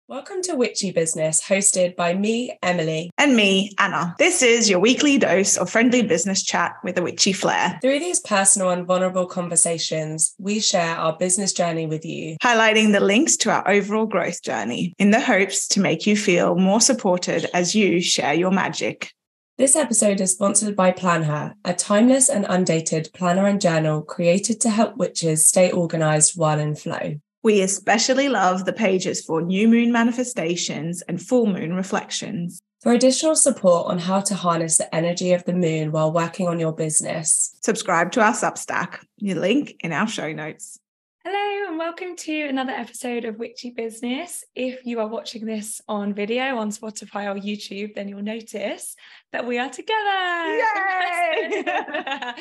Welcome to Witchy Business, hosted by me, Emily. And me, Anna. This is your weekly dose of friendly business chat with a witchy flair. Through these personal and vulnerable conversations, we share our business journey with you, highlighting the links to our overall growth journey in the hopes to make you feel more supported as you share your magic. This episode is sponsored by Plan Her, a timeless and undated planner and journal created to help witches stay organised while in flow. We especially love the pages for new moon manifestations and full moon reflections. For additional support on how to harness the energy of the moon while working on your business, subscribe to our Substack, your link in our show notes. Hello and welcome to another episode of Witchy Business. If you are watching this on video on Spotify or YouTube, then you'll notice that we are together. Yay!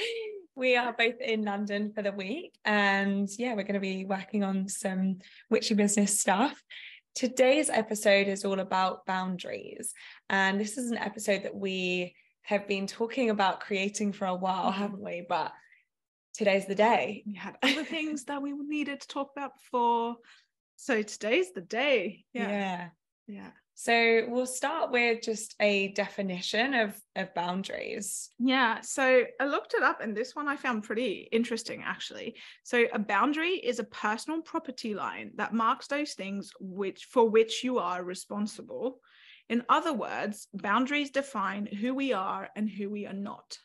We are both in London for the week, and we're going to be working on some witchy business stuff. Today's episode is all about boundaries, and this is an episode that we have been talking about creating for a while, haven't we? But today's the day. We had other things that we needed to talk about before, so today's the day. Yeah. So we'll start with just a definition of boundaries. Yeah, so I looked it up, and this one I found pretty interesting, actually. So a boundary is a personal property line that marks those things for which you are responsible. In other words, boundaries define who we are and who we are not.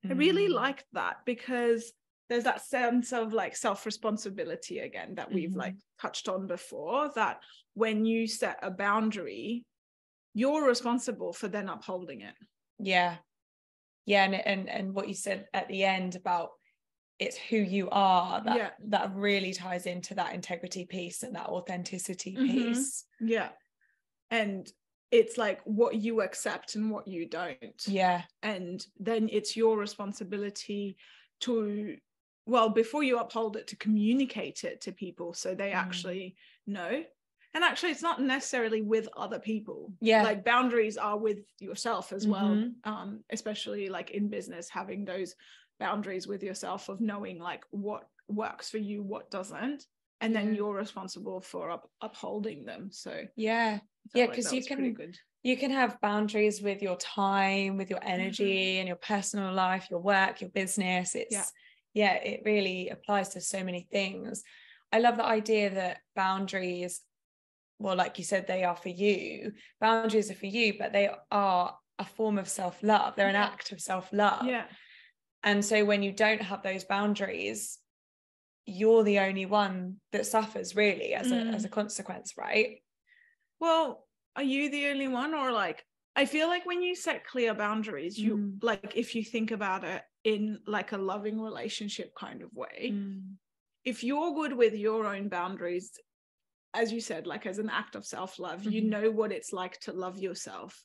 I really like that, because there's that sense of like self-responsibility again that we've like touched on before, that when you set a boundary, you're responsible for then upholding it. Yeah. And what you said at the end about it's who you are, that really ties into that integrity piece and that authenticity piece. Yeah. And it's like what you accept and what you don't. Yeah. And then it's your responsibility to, well, before you uphold it, to communicate it to people so they actually know. And actually, it's not necessarily with other people. Yeah. Like boundaries are with yourself as well, especially like in business, having those boundaries with yourself of knowing like what works for you, what doesn't. And then you're responsible for upholding them. So because you can have boundaries with your time, with your energy and your personal life, your work, your business. It really applies to so many things. I love the idea that boundaries, well, like you said, they are for you. Boundaries are for you, but they are a form of self-love. They're an act of self-love. Yeah. And so when you don't have those boundaries, you're the only one that suffers really as a consequence, right? Well, are you the only one? Or like, I feel like when you set clear boundaries, you like, if you think about it in like a loving relationship kind of way, if you're good with your own boundaries, as you said, like as an act of self-love, you know what it's like to love yourself.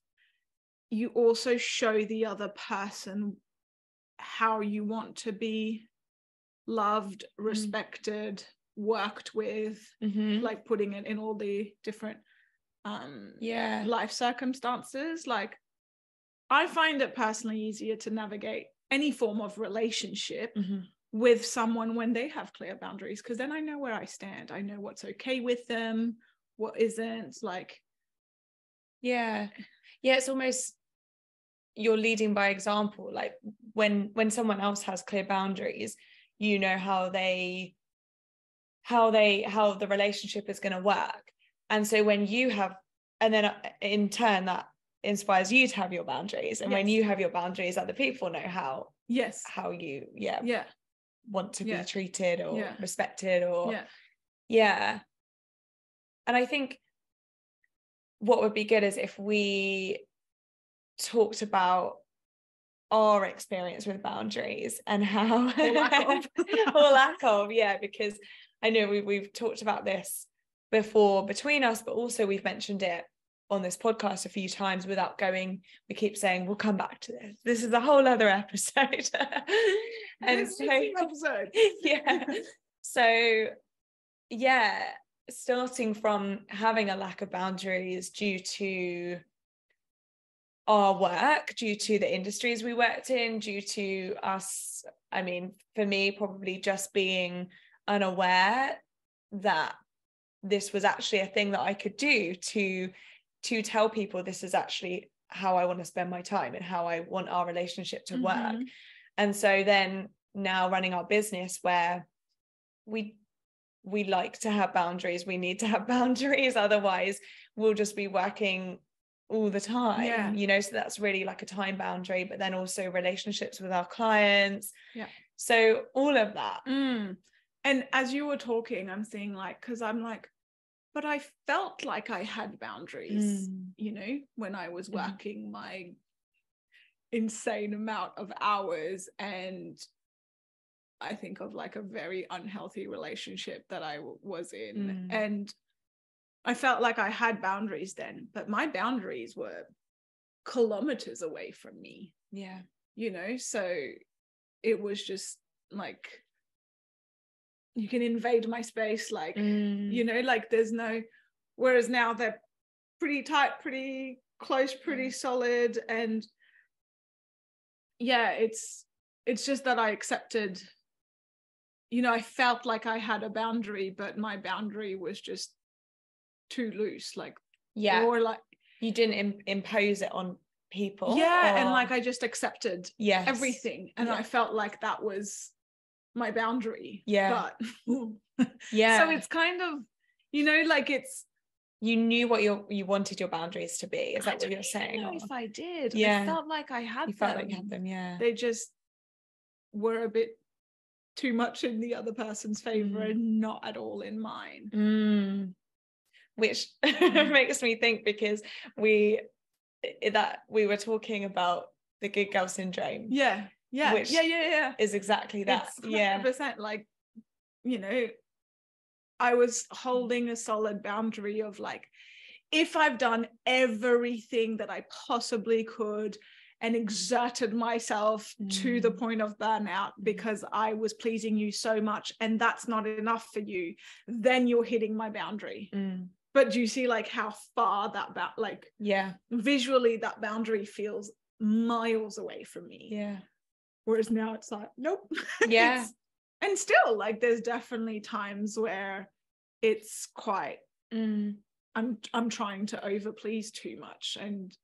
You also show the other person how you want to be loved, respected, worked with, like putting it in all the different life circumstances. Like I find it personally easier to navigate any form of relationship with someone when they have clear boundaries, because then I know where I stand. I know what's okay with them, what isn't. Like it's almost you're leading by example. Like when someone else has clear boundaries, you know how the relationship is going to work. And so when you have, and then in turn that inspires you to have your boundaries, and when you have your boundaries, other people know how you want to be treated or respected or and I think what would be good is if we talked about our experience with boundaries and how or lack of because I know we've talked about this before between us, but also we've mentioned it on this podcast a few times without going, we keep saying we'll come back to this is a whole other episode. And starting from having a lack of boundaries due to our work, due to the industries we worked in, due to us, I mean, for me, probably just being unaware that this was actually a thing that I could do to tell people this is actually how I want to spend my time and how I want our relationship to work. And so then now running our business, where we like to have boundaries, we need to have boundaries, otherwise we'll just be working all the time, you know. So that's really like a time boundary, but then also relationships with our clients, so all of that. And as you were talking, I'm seeing like, because I'm like, but I felt like I had boundaries, you know, when I was working my insane amount of hours. And I think of like a very unhealthy relationship that I was in. And I felt like I had boundaries then, but my boundaries were kilometers away from me. Yeah. You know, so it was just like, you can invade my space, like, you know, like there's no, whereas now they're pretty tight, pretty close, pretty solid. And yeah, it's just that I accepted, you know, I felt like I had a boundary, but my boundary was just too loose, like, or like you didn't impose it on people, and like I just accepted everything, and I felt like that was my boundary, but so it's kind of, you know, like it's, you knew what you wanted your boundaries to be. Is that what you're saying? I don't know if I did. Yeah, I felt like I had you felt like you had them. Yeah, they just were a bit too much in the other person's favor and not at all in mine. Which makes me think, because we were talking about the good girl syndrome. Which is exactly that. It's 100% like, you know, I was holding a solid boundary of like, if I've done everything that I possibly could and exerted myself to the point of burnout because I was pleasing you so much, and that's not enough for you, then you're hitting my boundary. But do you see like how far that like visually that boundary feels miles away from me? Whereas now it's like, nope. And still, like, there's definitely times where it's quite I'm trying to overplease too much. And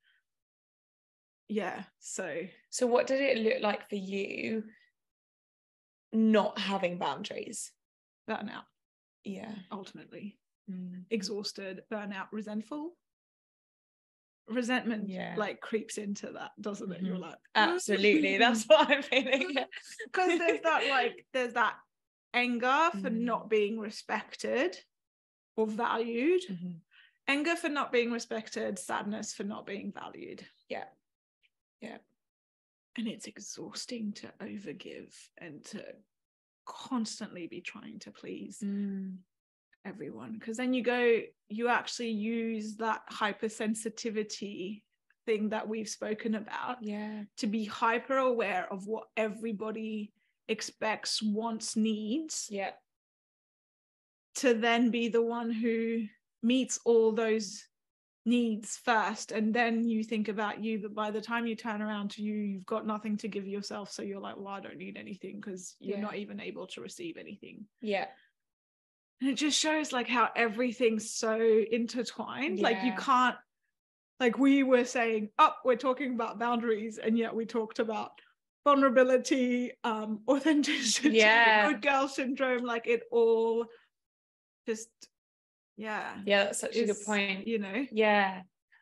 so what did it look like for you not having boundaries? Burnout. Ultimately. Exhausted, burnout, resentful. Resentment like creeps into that, doesn't it? You're like, absolutely. That's what I'm feeling. Because there's that anger for not being respected or valued, anger for not being respected, sadness for not being valued. And it's exhausting to overgive and to constantly be trying to please everyone, because then you actually use that hypersensitivity thing that we've spoken about to be hyper aware of what everybody expects, wants, needs, to then be the one who meets all those needs first, and then you think about you, but by the time you turn around to you've got nothing to give yourself, so you're like, well, I don't need anything, because you're not even able to receive anything. And it just shows like how everything's so intertwined. Like you can't, like we were saying, we're talking about boundaries, and yet we talked about vulnerability, authenticity, good girl syndrome, like it all just that's such a good point, you know.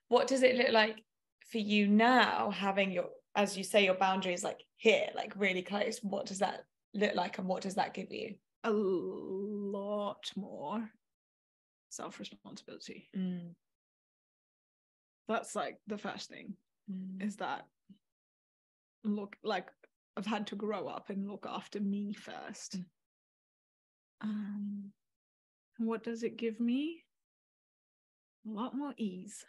What does it look like for you now, having your, as you say, your boundaries like here, like really close? What does that look like, and what does that give you? A lot more self-responsibility. That's like the first thing, is that look, like I've had to grow up and look after me first. What does it give me? A lot more ease.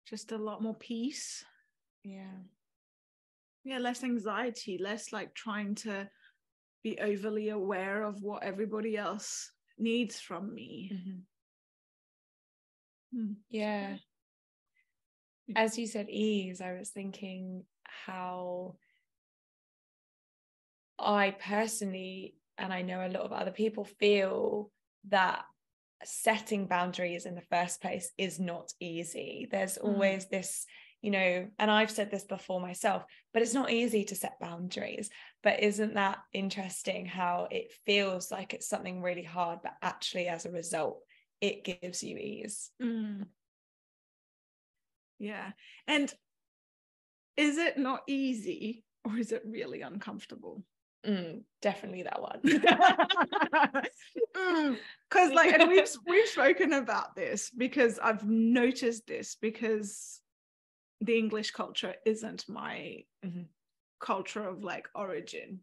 Just a lot more peace. Less anxiety, less like trying to be overly aware of what everybody else needs from me. As you said ease, I was thinking how I personally and I know a lot of other people feel that setting boundaries in the first place is not easy. There's always this, you know, and I've said this before myself, but it's not easy to set boundaries. But isn't that interesting how it feels like it's something really hard, but actually as a result, it gives you ease. Yeah. And is it not easy, or is it really uncomfortable? Definitely that one. Because like, and we've spoken about this, because I've noticed this, because the English culture isn't my culture of like origin.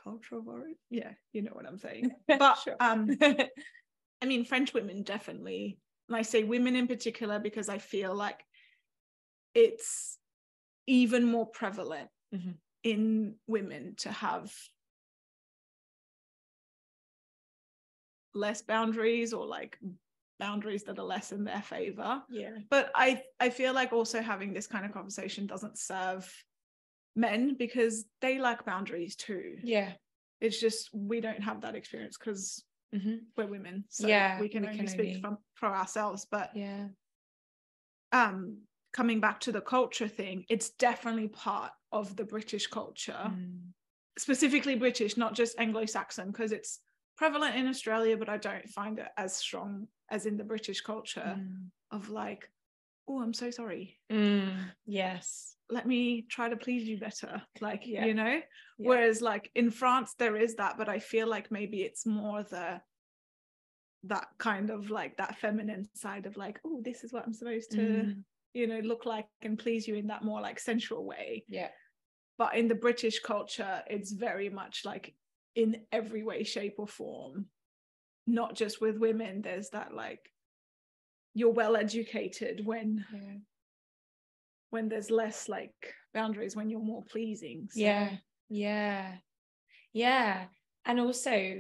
Culture of origin? Yeah, you know what I'm saying. But sure. I mean, French women definitely, and I say women in particular because I feel like it's even more prevalent in women to have less boundaries, or like boundaries that are less in their favor. Yeah. But I feel like also having this kind of conversation doesn't serve men, because they like boundaries too. Yeah. It's just we don't have that experience because we're women. So we can only speak for ourselves. But yeah. Coming back to the culture thing, it's definitely part of the British culture, specifically British, not just Anglo-Saxon, because it's prevalent in Australia, but I don't find it as strong as in the British culture of like, oh, I'm so sorry. Yes. Let me try to please you better. Like, you know, Yeah. Whereas like in France, there is that, but I feel like maybe it's more that kind of like that feminine side of like, oh, this is what I'm supposed to, you know, look like and please you in that more like sensual way. Yeah. But in the British culture, it's very much like in every way, shape or form, not just with women. There's that like, you're well educated when there's less like boundaries, when you're more pleasing. So. Yeah. And also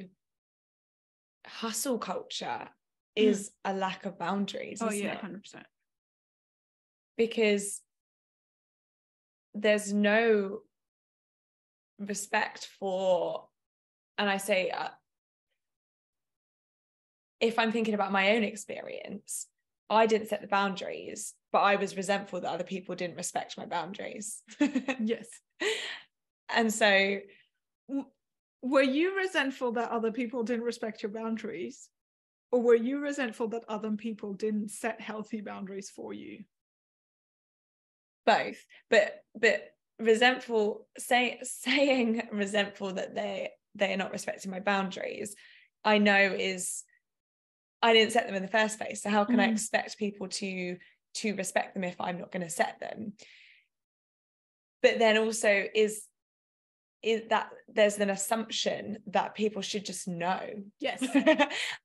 hustle culture is a lack of boundaries. Oh yeah, it? 100%. Because there's no respect for, and I say, if I'm thinking about my own experience, I didn't set the boundaries, but I was resentful that other people didn't respect my boundaries. Yes. And so, were you resentful that other people didn't respect your boundaries, or were you resentful that other people didn't set healthy boundaries for you? Both, but resentful, saying resentful that they are not respecting my boundaries, I know is, I didn't set them in the first place. So how can I expect people to respect them if I'm not going to set them? But then also is that there's an assumption that people should just know. Yes.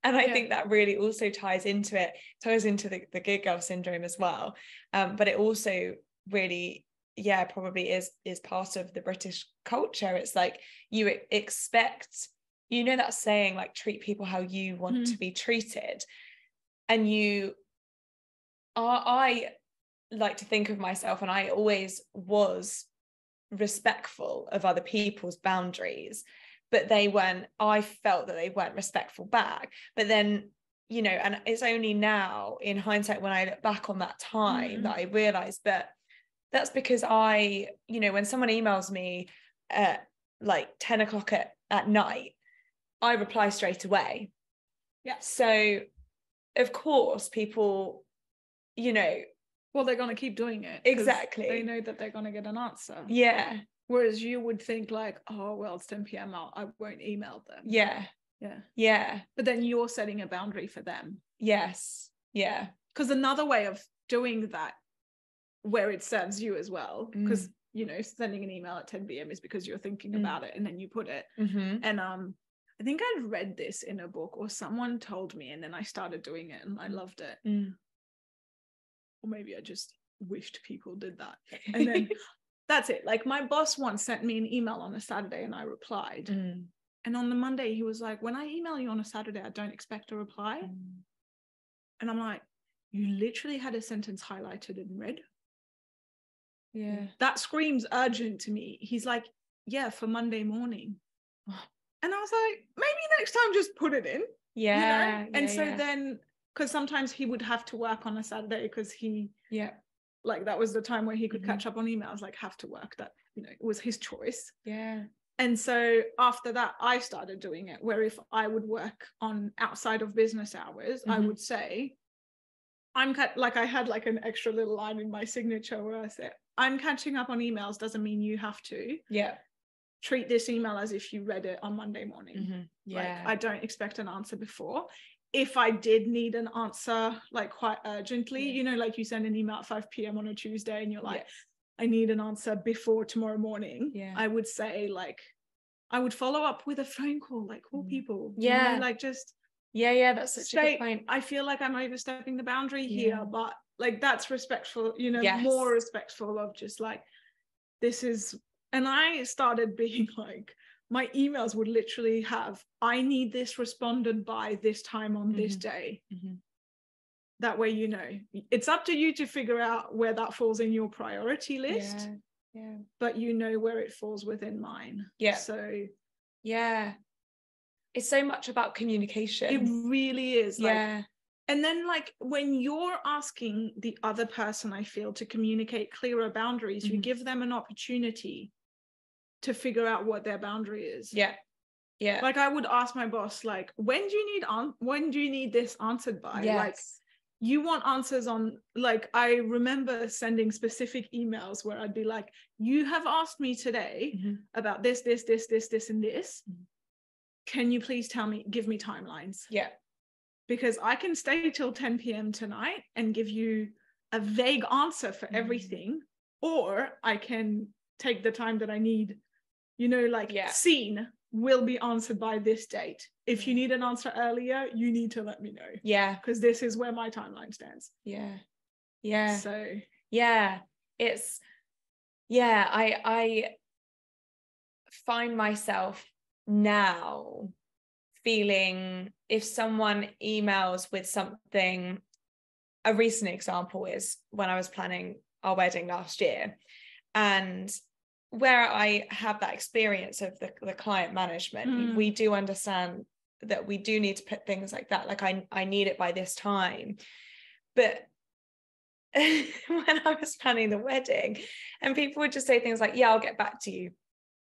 And I think that really also ties into the Good Girl syndrome as well. But it also really, probably is part of the British culture. It's like you expect, you know, that saying like, treat people how you want to be treated. And I like to think of myself, and I always was respectful of other people's boundaries, but I felt that they weren't respectful back. But then, you know, and it's only now in hindsight when I look back on that time that I realized that that's because I, you know, when someone emails me at like 10 o'clock at night, I reply straight away. Yeah. So of course people, you know, well, they're going to keep doing it. Exactly. They know that they're going to get an answer. Yeah. Whereas you would think like, oh, well, it's 10 p.m. I won't email them. Yeah. But then you're setting a boundary for them. Yes. Yeah. Because another way of doing that, where it serves you as well, because, you know, sending an email at 10 p.m. is because you're thinking about it and then you put it. And I think I'd read this in a book, or someone told me, and then I started doing it and I loved it. Or maybe I just wished people did that. And then that's it. Like my boss once sent me an email on a Saturday and I replied. And on the Monday, he was like, when I email you on a Saturday, I don't expect a reply. And I'm like, you literally had a sentence highlighted in red. Yeah. That screams urgent to me. He's like, yeah, for Monday morning. And I was like, maybe next time just put it in. Yeah. You know? And so then, because sometimes he would have to work on a Saturday because he, like that was the time where he could catch up on emails, like have to work, that, you know, it was his choice. Yeah. And so after that, I started doing it where if I would work on outside of business hours, I would say, like I had like an extra little line in my signature where I said, I'm catching up on emails, doesn't mean you have to. Yeah. Treat this email as if you read it on Monday morning. Yeah. Like I don't expect an answer before. If I did need an answer like quite urgently, you know, like you send an email at 5 p.m. on a Tuesday and you're like, I need an answer before tomorrow morning. I would say like, I would follow up with a phone call, like call people. You know, like just that's such a good point. I feel like I'm overstepping the boundary here, but like that's respectful, you know, more respectful of just like, this is, and I started being like, my emails would literally have, I need this responded by this time on this day. That way, you know, it's up to you to figure out where that falls in your priority list. But you know where it falls within mine. So it's so much about communication. It really is. Like, and then like when you're asking the other person, I feel, to communicate clearer boundaries, you give them an opportunity to figure out what their boundary is. Like I would ask my boss, like, when do you need this answered by? Like, you want answers on, like, I remember sending specific emails where I'd be like, you have asked me today about this, and this. Can you please give me timelines? Because I can stay till 10 p.m. tonight and give you a vague answer for everything, or I can take the time that I need, you know, like scene will be answered by this date. If you need an answer earlier, you need to let me know. Because this is where my timeline stands. So it's I find myself now feeling, if someone emails with something, a recent example is when I was planning our wedding last year, and where I have that experience of the client management, we do understand that we do need to put things like that, like I need it by this time. But when I was planning the wedding, and people would just say things like, I'll get back to you,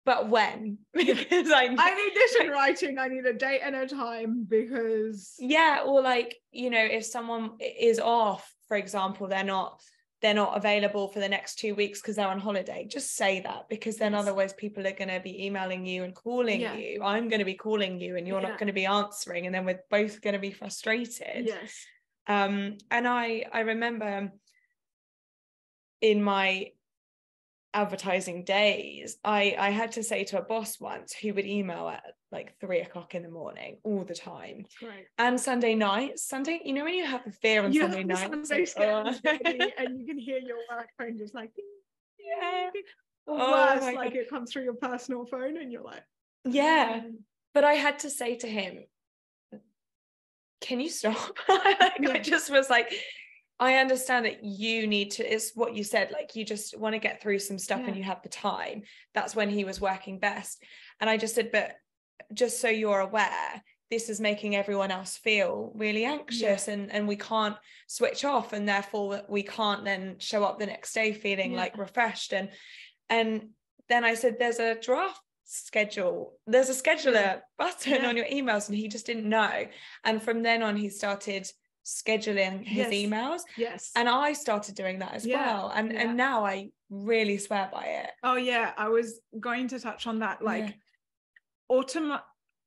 but when? Because I need this in writing, I need a date and a time, because or like, you know, if someone is off, for example, they're not available for the next 2 weeks because they're on holiday, just say that, because then otherwise people are going to be emailing you and calling you. I'm going to be calling you and you're not going to be answering, and then we're both going to be frustrated. And I remember in my advertising days, I had to say to a boss once, who would email at like 3 o'clock in the morning all the time. And Sunday nights, you know, when you have the fear on Sunday nights, and you can hear your work phone just like or worse, like God, it comes through your personal phone and you're like but I had to say to him, can you stop? I just was like, I understand that you need to, it's what you said, like you just want to get through some stuff and you have the time. That's when he was working best. And I just said, but just so you're aware, this is making everyone else feel really anxious, and we can't switch off, and therefore we can't then show up the next day feeling like refreshed. And then I said, there's a draft schedule, there's a scheduler button on your emails, and he just didn't know. And from then on he started scheduling his emails, and I started doing that as well, and now I really swear by it. I was going to touch on that, like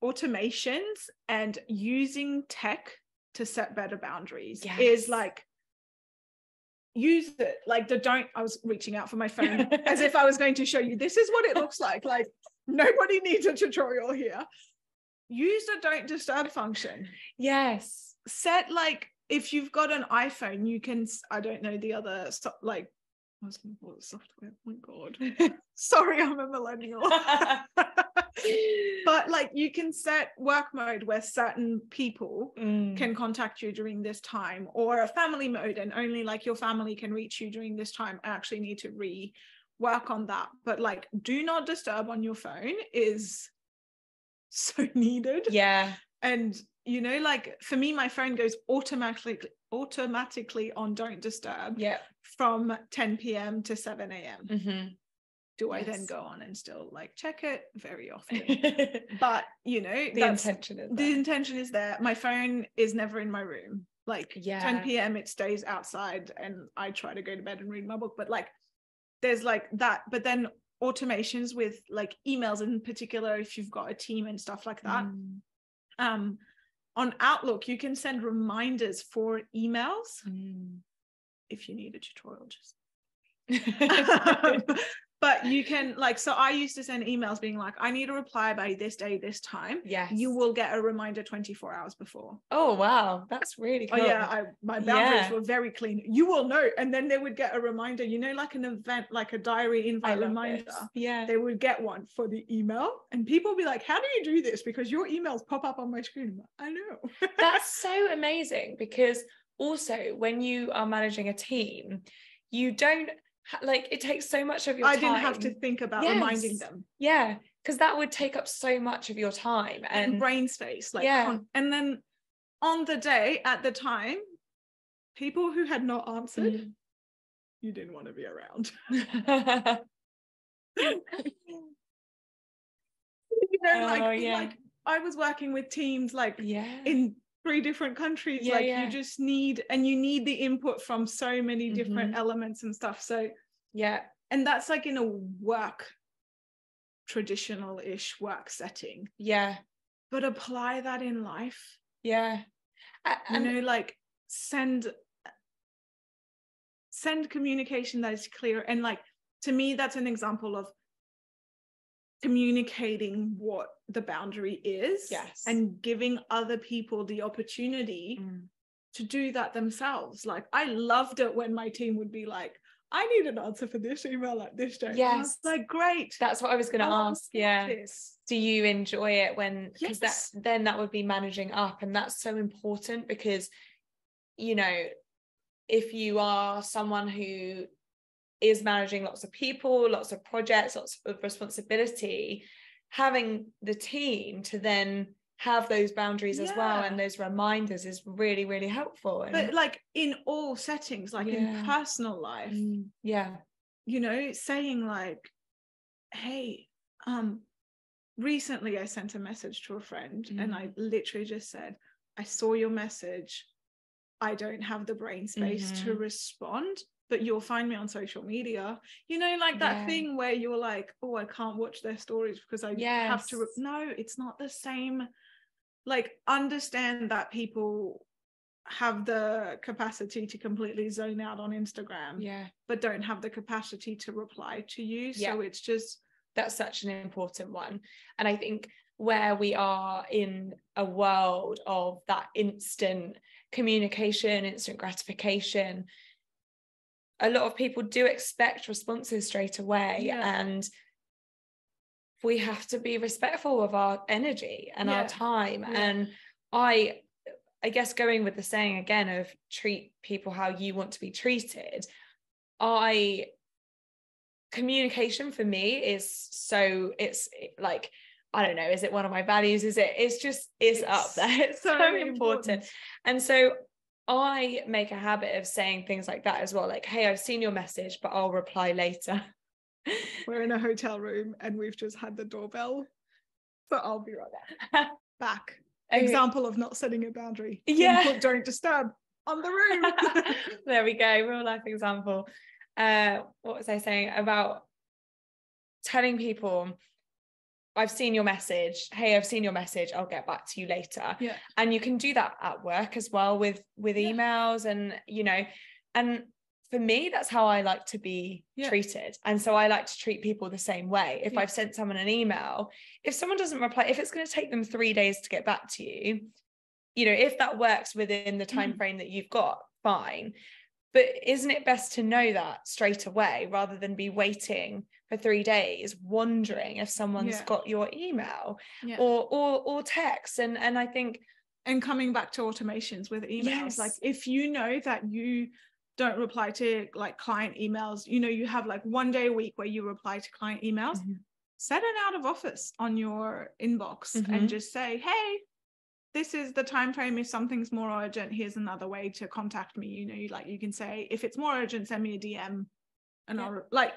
automations and using tech to set better boundaries is like, use it, like I was reaching out for my phone as if I was going to show you, this is what it looks like nobody needs a tutorial here. Use the don't disturb function. Set, like, if you've got an iPhone, you can, I don't know the other like, I was going to call it software, oh my God. Sorry, I'm a millennial. But like, you can set work mode where certain people can contact you during this time, or a family mode and only like your family can reach you during this time. I actually need to rework on that. But like, do not disturb on your phone is so needed. Yeah. And, you know, like for me, my phone goes automatically on don't disturb from 10 p.m. to 7 a.m. Mm-hmm. Do I then go on and still like check it? Very often. But, you know, the intention is there. My phone is never in my room. Like 10 p.m. it stays outside and I try to go to bed and read my book. But like there's like that. But then automations with like emails in particular, if you've got a team and stuff like that. On Outlook, you can send reminders for emails. If you need a tutorial, just but you can like, so I used to send emails being like, I need a reply by this day, this time. Yes. You will get a reminder 24 hours before. Oh, wow. That's really cool. Oh, yeah. My boundaries were very clean. You will know. And then they would get a reminder, you know, like an event, like a diary invite reminder. This. Yeah. They would get one for the email. And people would be like, how do you do this? Because your emails pop up on my screen. I know. That's so amazing, because also when you are managing a team, you don't, like, it takes so much of your time. I didn't have to think about reminding them. Yeah, because that would take up so much of your time and brain space. Like, and then on the day at the time, people who had not answered, you didn't want to be around. You know, like I was working with teams like in 3 different countries, you just need, and you need the input from so many different elements and stuff. So and that's like in a work, traditional-ish work setting, but apply that in life. You know, like send communication that is clear. And like, to me, that's an example of communicating what the boundary is, and giving other people the opportunity to do that themselves. Like, I loved it when my team would be like, I need an answer for this email at this day. Yes. And I was like, great. That's what I was going to ask. Do you enjoy it when, because then that would be managing up, and that's so important, because, you know, if you are someone who is managing lots of people, lots of projects, lots of responsibility, having the team to then have those boundaries as well, and those reminders is really, really helpful. But like in all settings, like in personal life, you know, saying like, hey, recently I sent a message to a friend and I literally just said, I saw your message, I don't have the brain space to respond, but you'll find me on social media. You know, like that thing where you're like, oh, I can't watch their stories because I have to. No, it's not the same. Like, understand that people have the capacity to completely zone out on Instagram, but don't have the capacity to reply to you. So it's just, that's such an important one. And I think where we are in a world of that instant communication, instant gratification, a lot of people do expect responses straight away, and we have to be respectful of our energy and our time. And I guess going with the saying again of treat people how you want to be treated, communication for me is so, it's like, I don't know, is it one of my values? It's up there. It's so important. And so I make a habit of saying things like that as well. Like, hey, I've seen your message, but I'll reply later. We're in a hotel room and we've just had the doorbell, but I'll be right back. Example of not setting a boundary. Input, don't disturb on the room. There we go. Real life example. What was I saying about telling people, I've seen your message. Hey, I've seen your message. I'll get back to you later. And you can do that at work as well with emails, and, you know, and for me, that's how I like to be treated. And so I like to treat people the same way. If I've sent someone an email, if someone doesn't reply, if it's going to take them 3 days to get back to you, you know, if that works within the time frame that you've got, fine. But isn't it best to know that straight away rather than be waiting for 3 days, wondering if someone's got your email or text? And I think, and coming back to automations with emails, like if you know that you don't reply to like client emails, you know, you have like 1 day a week where you reply to client emails, set an out of office on your inbox and just say, hey, this is the time frame. If something's more urgent, here's another way to contact me. You know, like you can say, if it's more urgent, send me a DM, and I'll like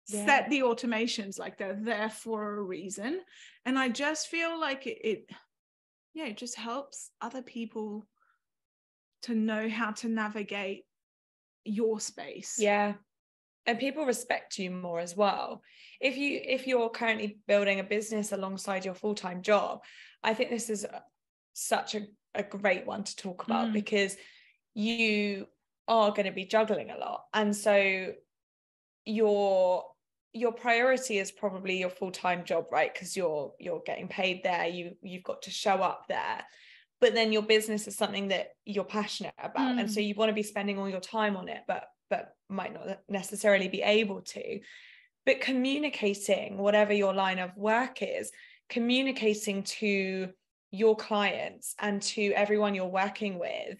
set the automations, like they're there for a reason. And I just feel like it just helps other people to know how to navigate your space. Yeah. And people respect you more as well. If you're currently building a business alongside your full-time job, I think this is such a great one to talk about, because you are going to be juggling a lot. And so your priority is probably your full-time job, right? Because you're getting paid there, you've got to show up there. But then your business is something that you're passionate about. And so you want to be spending all your time on it, but might not necessarily be able to. But communicating whatever your line of work is, communicating to your clients and to everyone you're working with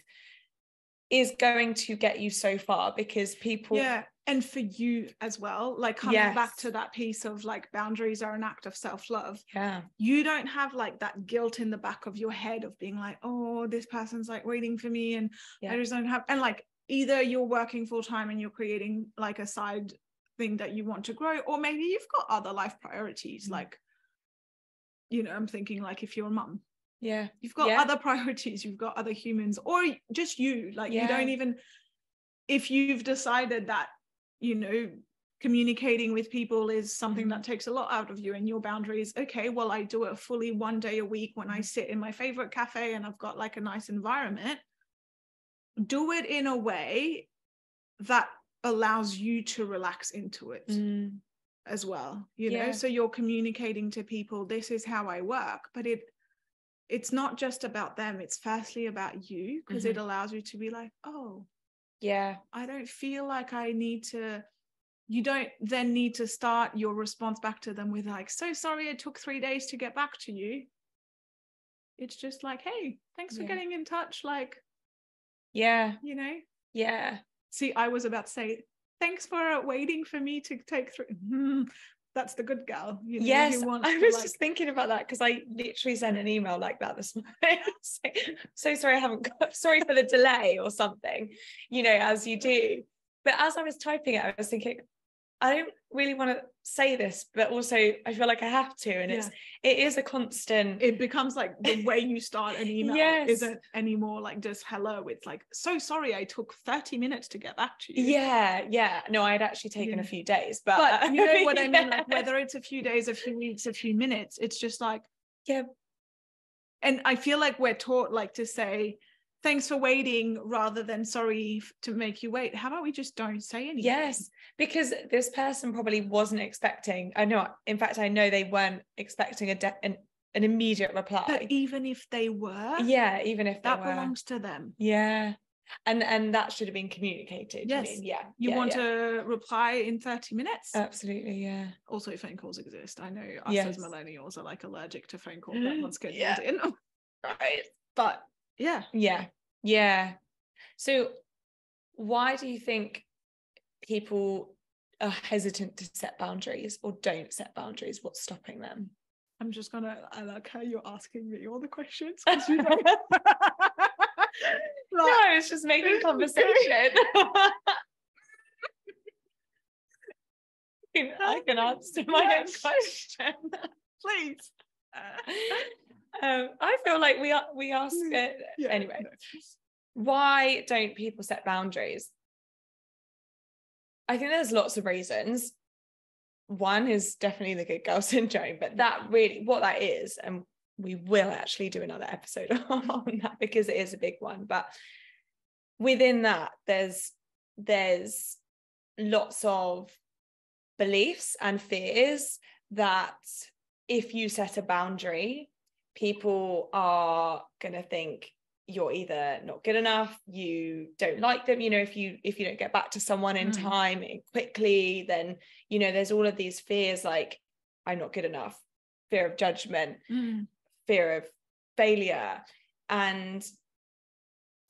is going to get you so far, because people... Yeah. And for you as well, like coming back to that piece of like boundaries are an act of self-love. Yeah. You don't have like that guilt in the back of your head of being like, oh, this person's like waiting for me and I just don't have, and like either you're working full time and you're creating like a side thing that you want to grow, or maybe you've got other life priorities. Like, you know, I'm thinking like if you're a mum, you've got other priorities, you've got other humans, or just you, like you don't even, if you've decided that, you know, communicating with people is something that takes a lot out of you, and your boundaries, okay, well, I do it fully 1 day a week when I sit in my favorite cafe and I've got like a nice environment. Do it in a way that allows you to relax into it as well, you know. So you're communicating to people, this is how I work, but it's not just about them, it's firstly about you, because it allows you to be like, oh yeah, I don't feel like I need to. You don't then need to start your response back to them with like, so sorry it took 3 days to get back to you. It's just like, hey, thanks for getting in touch, like, you know. See, I was about to say, thanks for waiting for me to take through. That's the good girl, you know. Yes, I was just thinking about that, because I literally sent an email like that this morning. So sorry I haven't got, sorry for the delay or something, you know, as you do. But as I was typing it, I was thinking, I don't really want to say this, but also I feel like I have to. And it is a constant. It becomes like the way you start an email isn't anymore like just hello. It's like, so sorry I took 30 minutes to get back to you. Yeah. No, I'd actually taken a few days. But you know what I mean? Like whether it's a few days, a few weeks, a few minutes, it's just like, And I feel like we're taught like to say, thanks for waiting, rather than sorry to make you wait. How about we just don't say anything? Yes, because this person probably wasn't expecting, I know they weren't expecting an immediate reply. But even if they were, even if that belongs to them. And that should have been communicated. Yes. You want to reply in 30 minutes? Absolutely, Also, phone calls exist. I know us as millennials are like allergic to phone calls that one's scheduled in. Right. But yeah. So why do you think people are hesitant to set boundaries or don't set boundaries? What's stopping them? I like how you're asking me all the questions. You know, no, it's just making conversation. I can answer my own question. Please. I feel like we ask anyway. Why don't people set boundaries? I think there's lots of reasons. One is definitely the good girl syndrome, but that really what that is, and we will actually do another episode on that because it is a big one. But within that, there's lots of beliefs and fears that if you set a boundary, people are going to think you're either not good enough, you don't like them, you know, if you don't get back to someone in time quickly, then, you know, there's all of these fears like I'm not good enough, fear of judgment, fear of failure. And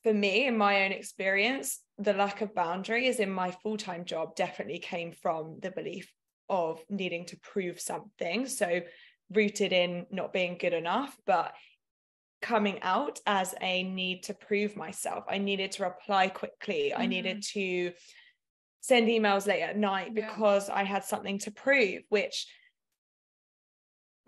for me, in my own experience, the lack of boundaries in my full-time job definitely came from the belief of needing to prove something, so rooted in not being good enough, but coming out as a need to prove myself. I needed to reply quickly. I needed to send emails late at night because I had something to prove, which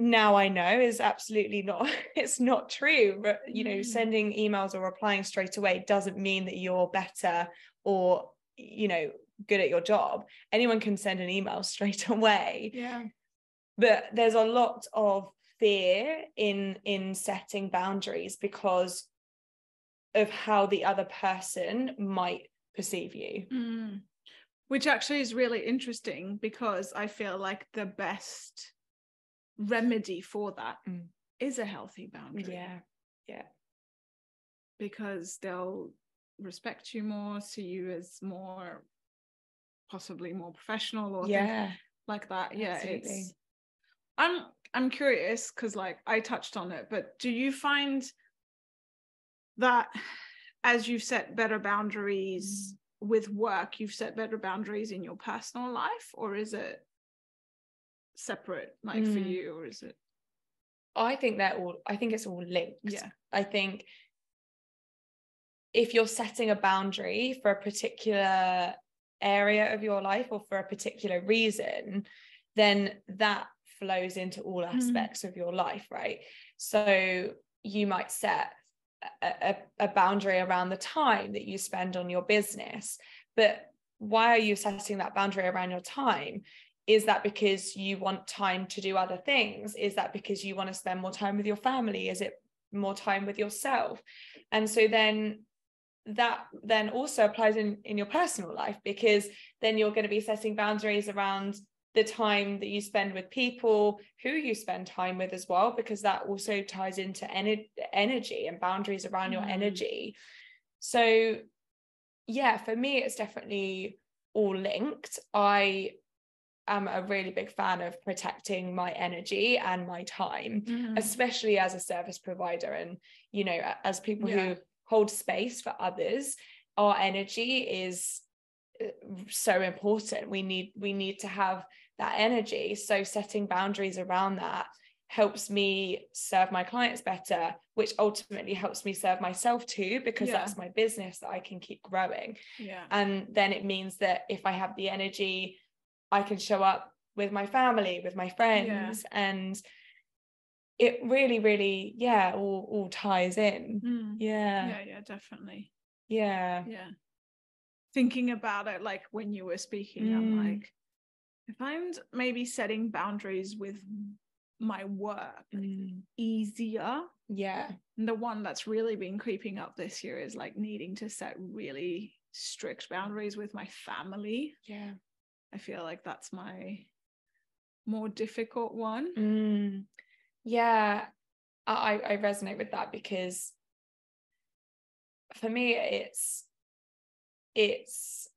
now I know is absolutely not, it's not true. But, you know, sending emails or replying straight away doesn't mean that you're better or, you know, good at your job. Anyone can send an email straight away. Yeah. But there's a lot of fear in setting boundaries because of how the other person might perceive you. Which actually is really interesting, because I feel like the best remedy for that is a healthy boundary. Yeah. Because they'll respect you more, see you as more, possibly more professional, or things like that. Yeah, absolutely. it's I'm curious, because like I touched on it, but do you find that as you've set better boundaries with work, you've set better boundaries in your personal life, or is it separate, like for you, or is it? I think it's all linked. Yeah. I think if you're setting a boundary for a particular area of your life or for a particular reason, then that flows into all aspects of your life, right? So you might set a boundary around the time that you spend on your business, but why are you setting that boundary around your time? Is that because you want time to do other things? Is that because you want to spend more time with your family? Is it more time with yourself? And so then that then also applies in your personal life, because then you're going to be setting boundaries around the time that you spend with people, who you spend time with as well, because that also ties into energy and boundaries around your energy. So yeah, for me, it's definitely all linked. I am a really big fan of protecting my energy and my time, especially as a service provider. And, you know, as people who hold space for others, our energy is so important. We need to have that energy. So setting boundaries around that helps me serve my clients better, which ultimately helps me serve myself too, because that's my business that I can keep growing. And then it means that if I have the energy, I can show up with my family, with my friends, and it really, really, all ties in. Yeah, definitely. Yeah. Thinking about it, like when you were speaking, I'm like, if I'm maybe setting boundaries with my work easier. And the one that's really been creeping up this year is like needing to set really strict boundaries with my family. I feel like that's my more difficult one. Yeah, I resonate with that, because for me it's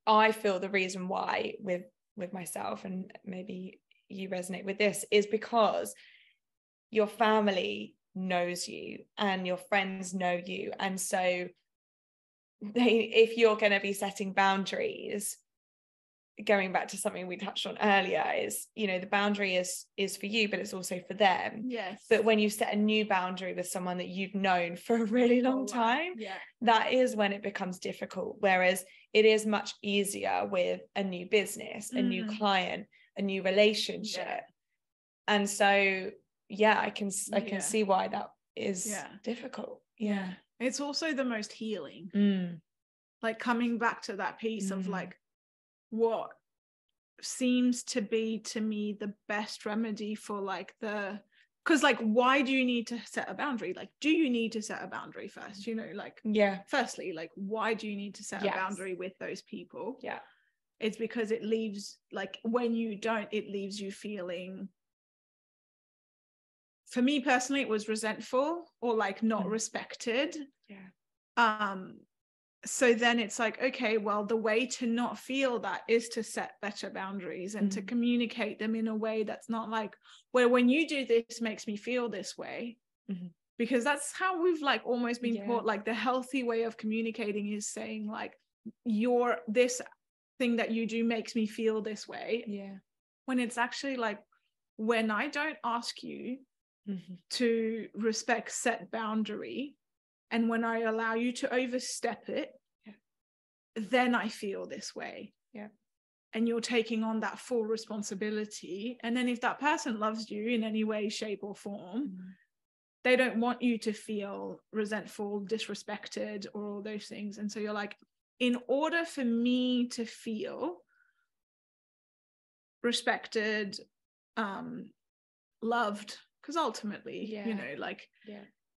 I feel the reason why with myself, and maybe you resonate with this, is because your family knows you and your friends know you, and so if you're going to be setting boundaries, going back to something we touched on earlier, is, you know, the boundary is for you, but it's also for them. But when you set a new boundary with someone that you've known for a really long time, that is when it becomes difficult. Whereas it is much easier with a new business, a new client, a new relationship. And so I can see why that is difficult. It's also the most healing. Like coming back to that piece of like what seems to be to me the best remedy for like because like, why do you need to set a boundary? Like, do you need to set a boundary first? You know, like, firstly, like, why do you need to set a boundary with those people? It's because it leaves, like, when you don't, it leaves you feeling, for me personally, it was resentful or like not respected. So then it's like, okay, well, the way to not feel that is to set better boundaries and to communicate them in a way that's not like, well, when you do this makes me feel this way. Because that's how we've like almost been taught, like the healthy way of communicating is saying like, this thing that you do makes me feel this way. Yeah. When it's actually like, when I don't ask you to respect set boundary, and when I allow you to overstep it, then I feel this way. Yeah. And you're taking on that full responsibility. And then if that person loves you in any way, shape, or form, they don't want you to feel resentful, disrespected, or all those things. And so you're like, in order for me to feel respected, loved, because ultimately, you know, like,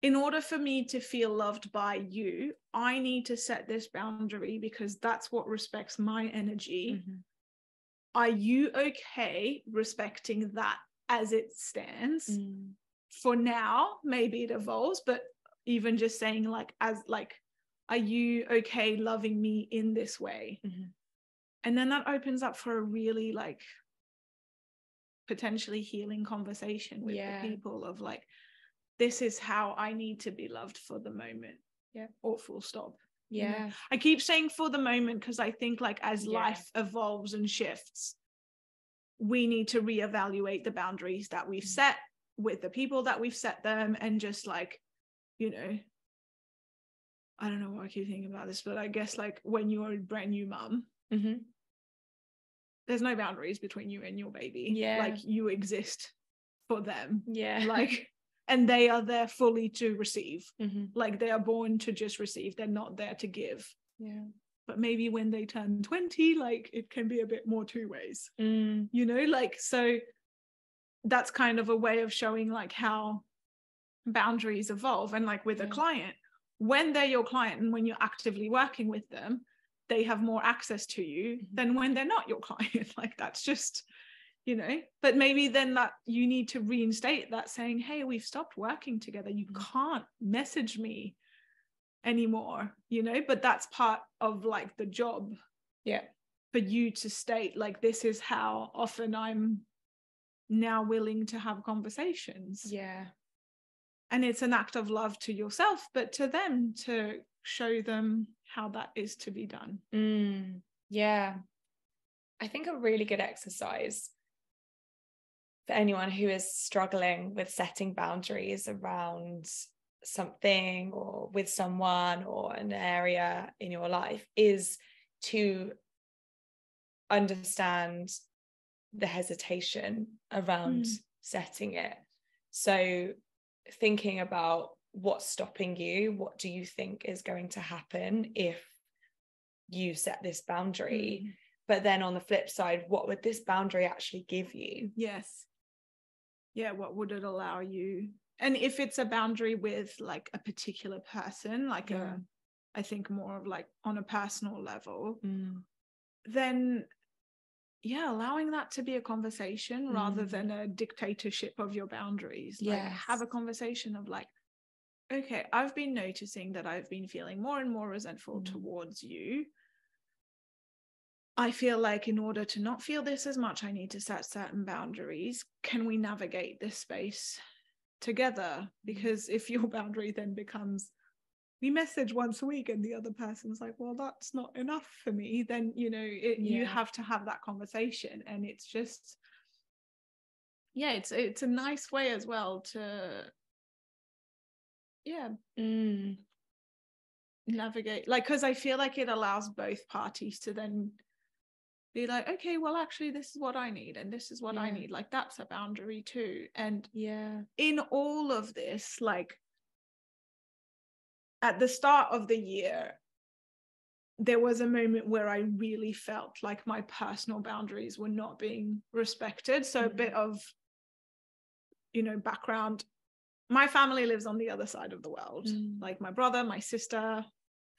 in order for me to feel loved by you, I need to set this boundary, because that's what respects my energy. Are you okay respecting that as it stands? For now, maybe it evolves, but even just saying like, as like, are you okay loving me in this way? And then that opens up for a really like potentially healing conversation with the people of like, this is how I need to be loved for the moment. Or full stop. You know? I keep saying for the moment because I think like as life evolves and shifts, we need to reevaluate the boundaries that we've set with the people that we've set them, and just like, you know, I don't know why I keep thinking about this, but I guess like when you're a brand new mum, there's no boundaries between you and your baby. Like you exist for them. Like, and they are there fully to receive. Like they are born to just receive. They're not there to give. But maybe when they turn 20, like it can be a bit more two ways. You know, like, so that's kind of a way of showing like how boundaries evolve. And like with a client, when they're your client and when you're actively working with them, they have more access to you than when they're not your client. Like that's just, you know, but maybe then that you need to reinstate that, saying, hey, we've stopped working together. You can't message me anymore, you know, but that's part of like the job. For you to state like, this is how often I'm now willing to have conversations. And it's an act of love to yourself, but to them, to show them how that is to be done. I think a really good exercise for anyone who is struggling with setting boundaries around something or with someone or an area in your life is to understand the hesitation around setting it. So thinking about what's stopping you, what do you think is going to happen if you set this boundary? But then on the flip side, what would this boundary actually give you? What would it allow you? And if it's a boundary with like a particular person, like I think more of like on a personal level, then allowing that to be a conversation rather than a dictatorship of your boundaries. Like have a conversation of like, okay, I've been noticing that I've been feeling more and more resentful towards you. I feel like in order to not feel this as much, I need to set certain boundaries. Can we navigate this space together? Because if your boundary then becomes, we message once a week and the other person's like, well, that's not enough for me, then, you know, you have to have that conversation. And it's just, it's a nice way as well to, navigate. Like, because I feel like it allows both parties to then be like, okay, well, actually, this is what I need and this is what I need. Like, that's a boundary too. And in all of this, like, at the start of the year, there was a moment where I really felt like my personal boundaries were not being respected. So a bit of, you know, background. My family lives on the other side of the world. Like my brother, my sister, I've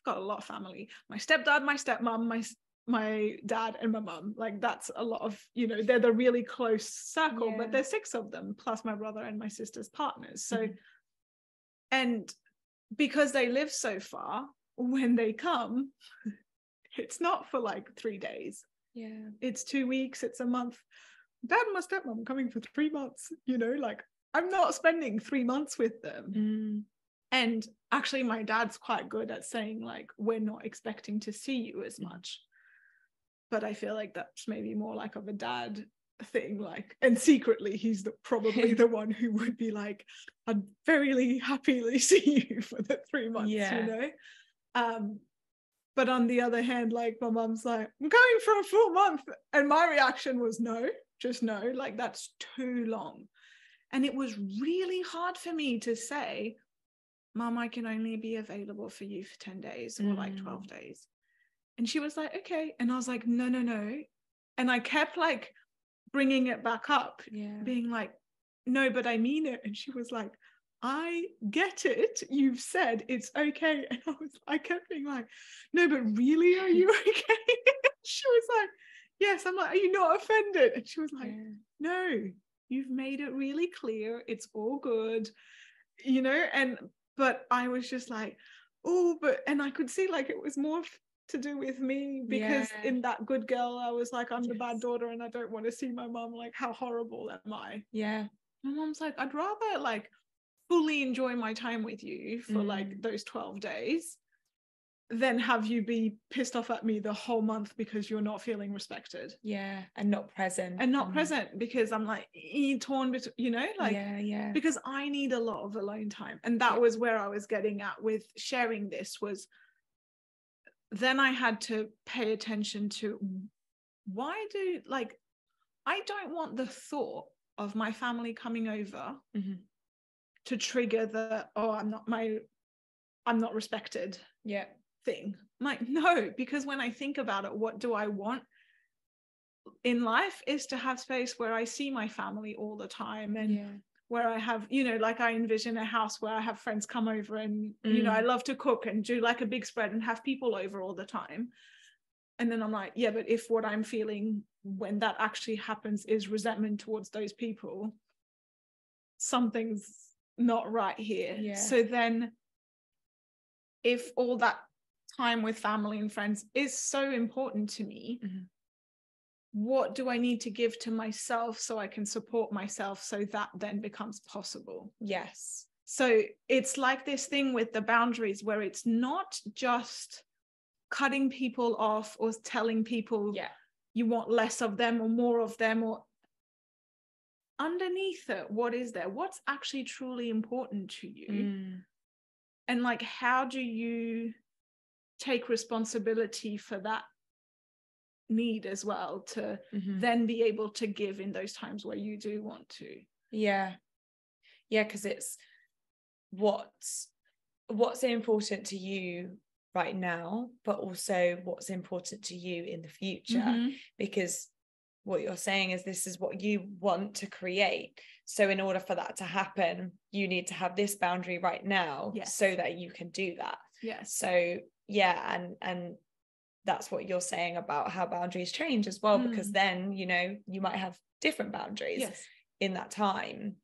got a lot of family. My stepdad, my stepmom, my dad and my mum. Like that's a lot of, you know, they're the really close circle, but there's 6 of them, plus my brother and my sister's partners. So, and because they live so far, when they come, it's not for like 3 days. It's 2 weeks, it's a month. Dad and my stepmom coming for 3 months, you know, like I'm not spending 3 months with them. And actually my dad's quite good at saying like, we're not expecting to see you as much. but I feel like that's maybe more like of a dad thing, like, and secretly he's probably the one who would be like, I'd very happily see you for the 3 months, you know. But on the other hand, like, my mum's like, I'm going for a full month, and my reaction was no, just no, like, that's too long. And it was really hard for me to say, Mum, I can only be available for you for 10 days or like 12 days. And she was like, okay. And I was like, no. And I kept like bringing it back up, being like, no, but I mean it. And she was like, I get it. You've said it's okay. And I kept being like, no, but really, are you okay? She was like, yes. I'm like, are you not offended? And she was like, no, you've made it really clear. It's all good, you know? But I was just like, oh, and I could see like it was more to do with me, because in that good girl I was like, I'm the bad daughter and I don't want to see my mom, like, how horrible am I? My mom's like, I'd rather like fully enjoy my time with you for like those 12 days than have you be pissed off at me the whole month because you're not feeling respected and not present because I'm like torn between, you know, like because I need a lot of alone time. And that was where I was getting at with sharing this, was then I had to pay attention to I don't want the thought of my family coming over to trigger the, I'm not respected thing. I'm like, no, because when I think about it, what do I want in life is to have space where I see my family all the time, and where I have, you know, like, I envision a house where I have friends come over and, you know, I love to cook and do like a big spread and have people over all the time. And then I'm like, but if what I'm feeling when that actually happens is resentment towards those people, something's not right here. So then if all that time with family and friends is so important to me, what do I need to give to myself so I can support myself, so that then becomes possible? So it's like this thing with the boundaries, where it's not just cutting people off or telling people you want less of them or more of them, or underneath it, what is there? What's actually truly important to you? And like, how do you take responsibility for that need as well, to then be able to give in those times where you do want to? Because it's what's important to you right now, but also what's important to you in the future, because what you're saying is this is what you want to create. So in order for that to happen, you need to have this boundary right now so that you can do that. So and that's what you're saying about how boundaries change as well, because then, you know, you might have different boundaries in that time.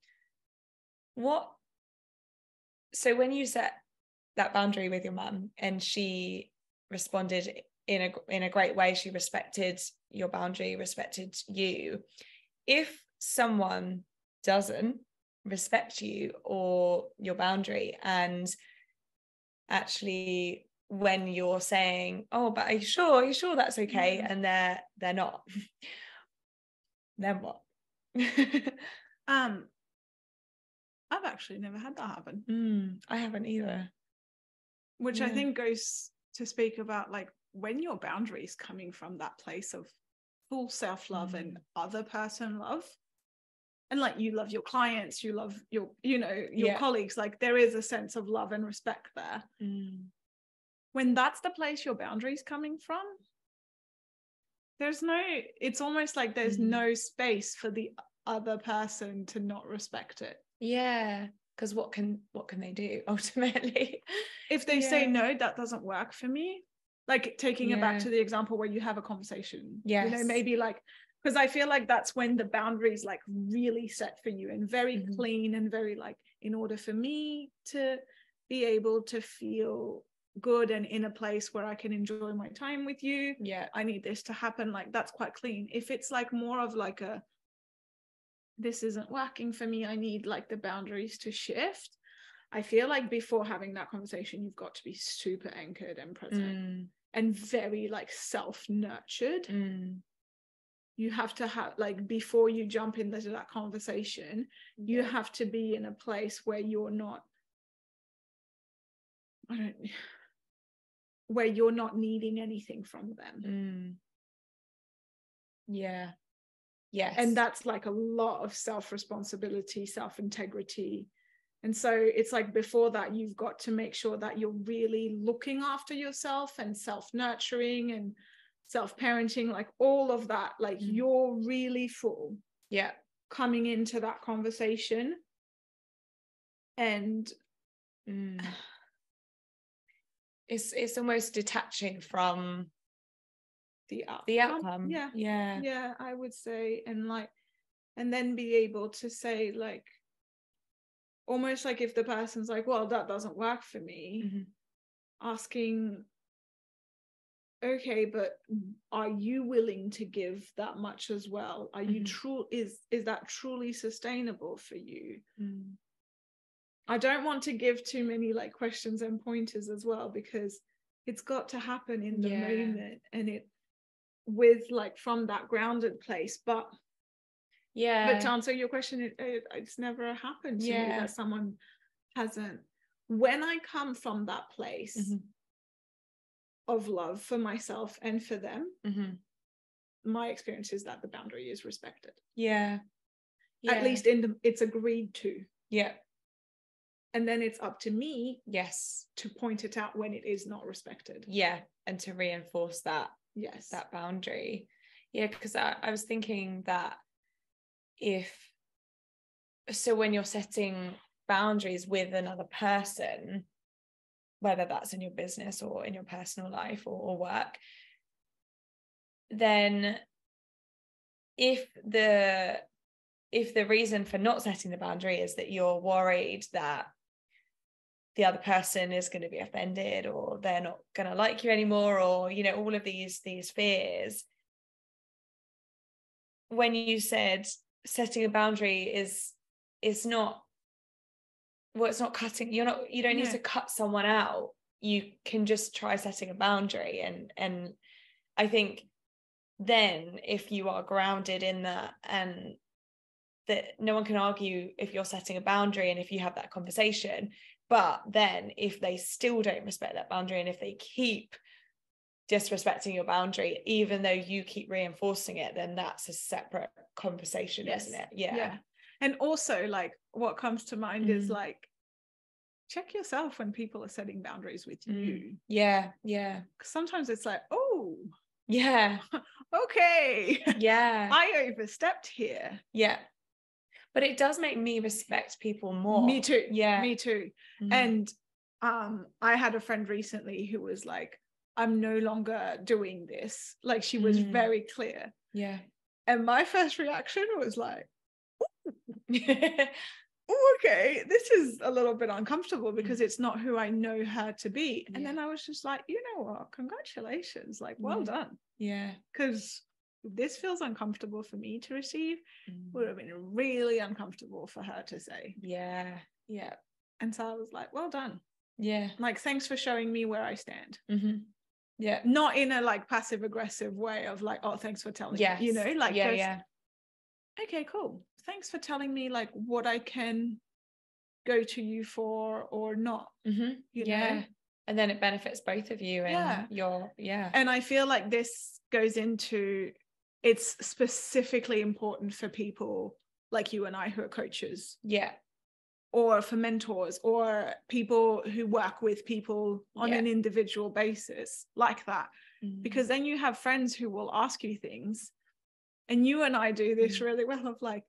So when you set that boundary with your mum and she responded in a great way, she respected your boundary, respected you. If someone doesn't respect you or your boundary, and actually when you're saying, oh, but are you sure that's okay, and they're not, then what? I've actually never had that happen. I haven't either. Which I think goes to speak about, like, when your boundary is coming from that place of full self-love and other person love, and like, you love your clients, you love your, you know, your colleagues, like, there is a sense of love and respect there. When that's the place your boundary is coming from, it's almost like there's no space for the other person to not respect it. Because what can they do ultimately? If they say, no, that doesn't work for me, like, taking it back to the example where you have a conversation, you know, maybe like, because I feel like that's when the boundaries like really set for you, and very clean, and very like, in order for me to be able to feel good and in a place where I can enjoy my time with you, I need this to happen. Like, that's quite clean. If it's like more of like this isn't working for me, I need like the boundaries to shift, I feel like before having that conversation, you've got to be super anchored and present. and very like self-nurtured. You have to have, like, before you jump into that conversation, you have to be in a place where you're not, where you're not needing anything from them. Yeah. Yes. And that's like a lot of self-responsibility, self-integrity. And so it's like, before that, you've got to make sure that you're really looking after yourself and self-nurturing and self-parenting, like all of that, like you're really full coming into that conversation. And it's almost detaching from the outcome. Yeah, I would say. And then be able to say, like, almost like, if the person's like, well, that doesn't work for me, asking, okay, but are you willing to give that much as well? Are you is that truly sustainable for you? I don't want to give too many like questions and pointers as well, because it's got to happen in the moment, and it with like from that grounded place. But to answer your question, it's never happened to me that someone hasn't. When I come from that place of love for myself and for them, my experience is that the boundary is respected. At least it's agreed to. And then it's up to me to point it out when it is not respected. And to reinforce that that boundary. Because I was thinking that when you're setting boundaries with another person, whether that's in your business or in your personal life or work, then if the reason for not setting the boundary is that you're worried that the other person is going to be offended, or they're not going to like you anymore, or all of these fears, when you said setting a boundary is not, well, it's not cutting, you don't need to cut someone out. You can just try setting a boundary, and I think then if you are grounded in that, and that no one can argue if you're setting a boundary and if you have that conversation. But then if they still don't respect that boundary, and if they keep disrespecting your boundary, even though you keep reinforcing it, then that's a separate conversation, isn't it? And also, like, what comes to mind is like, check yourself when people are setting boundaries with you. Because sometimes it's like, oh okay, I overstepped here. But it does make me respect people more. Me too. Me too. And I had a friend recently who was like, I'm no longer doing this. Like, she was very clear. And my first reaction was like, okay, this is a little bit uncomfortable, because it's not who I know her to be. And then I was just like, you know what? Congratulations. Like, well done. Because this feels uncomfortable for me to receive, would have been really uncomfortable for her to say. And so I was like, well done. Like, thanks for showing me where I stand. Not in a like passive aggressive way of like, oh, thanks for telling me, like okay, cool, thanks for telling me like what I can go to you for or not. You know, and then it benefits both of you, and and I feel like this goes into, it's specifically important for people like you and I who are coaches, or for mentors, or people who work with people on an individual basis like that, because then you have friends who will ask you things, and you and I do this really well of like,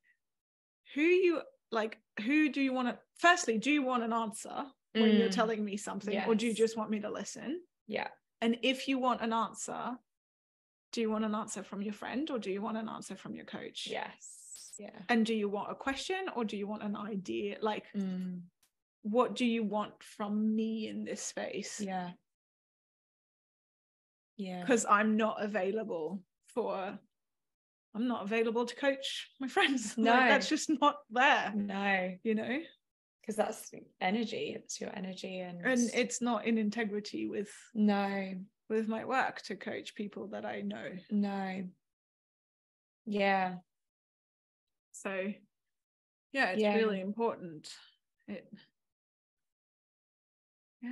who do you want to, firstly, do you want an answer when you're telling me something, or do you just want me to listen? And if you want an answer, do you want an answer from your friend, or do you want an answer from your coach? And do you want a question, or do you want an idea? Like, what do you want from me in this space? Because I'm not available to coach my friends. No, like, that's just not there. No, because that's energy. It's your energy, and it's not in integrity with with my work to coach people that I know. No. Yeah. So yeah, it's really important.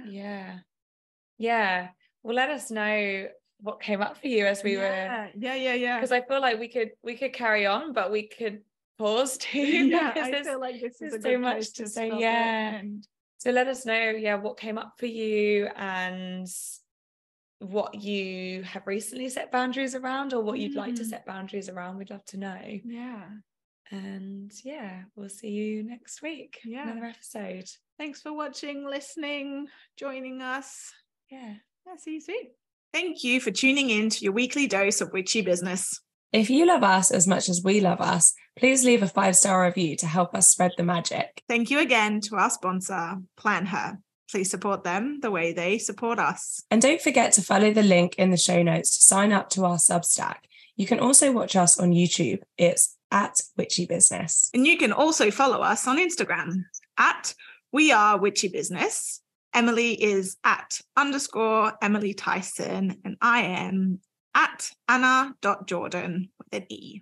Yeah. Well, let us know what came up for you as we were. Yeah. Because I feel like we could carry on, but we could pause too. Yeah, I feel like this is a good place to say. And so let us know, what came up for you and what you have recently set boundaries around, or what you'd like to set boundaries around. We'd love to know. Yeah. And we'll see you next week. Another episode. Thanks for watching, listening, joining us. I'll see you soon. Thank you for tuning in to your weekly dose of witchy business. If you love us as much as we love us, please leave a 5-star review to help us spread the magic. Thank you again to our sponsor, Plan Her. Please support them the way they support us. And don't forget to follow the link in the show notes to sign up to our Substack. You can also watch us on YouTube. It's @Witchy Business. And you can also follow us on Instagram @WeAreWitchyBusiness. Emily is @_Emily Tyson, and I am @Anna.Jordan with an E.